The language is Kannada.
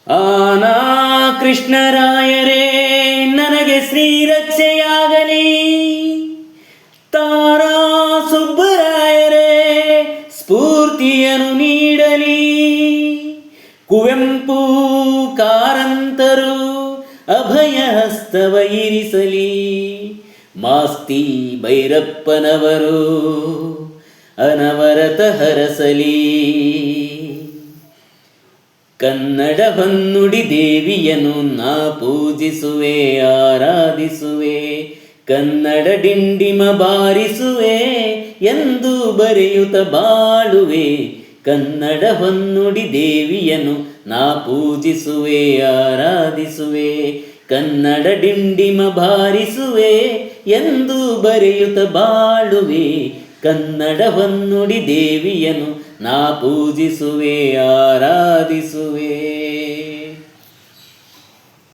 ಆನಾ ಕೃಷ್ಣರಾಯರೇ ನನಗೆ ಶ್ರೀರಕ್ಷೆಯಾಗಲಿ. ತಾರಾ ಸುಬ್ಬರಾಯರೇ ಸ್ಫೂರ್ತಿಯನ್ನು ನೀಡಲಿ. ಕುವೆಂಪು ಕಾರಂತರು ಅಭಯ ಹಸ್ತವ ಇರಿಸಲಿ. ಮಾಸ್ತಿ ಭೈರಪ್ಪನವರು ಅನವರತ ಹರಸಲಿ. ಕನ್ನಡ ಹೊನ್ನುಡಿ ದೇವಿಯನ್ನು ನಾ ಪೂಜಿಸುವೆ ಆರಾಧಿಸುವೆ. ಕನ್ನಡ ಡಿಂಡಿಮ ಬಾರಿಸುವೆ ಎಂದು ಬರೆಯುತ್ತ ಬಾಳುವೆ. ಕನ್ನಡ ಹೊನ್ನುಡಿ ದೇವಿಯನ್ನು ನಾ ಪೂಜಿಸುವೆ ಆರಾಧಿಸುವೆ. ಕನ್ನಡ ಡಿಂಡಿಮ ಬಾರಿಸುವೆ ಎಂದು ಬರೆಯುತ್ತ ಬಾಳುವೆ. ಕನ್ನಡ ಹೊನ್ನುಡಿ ದೇವಿಯನ್ನು ನಾ ಪೂಜಿಸುವೆ ಆರಾಧಿಸುವೆ.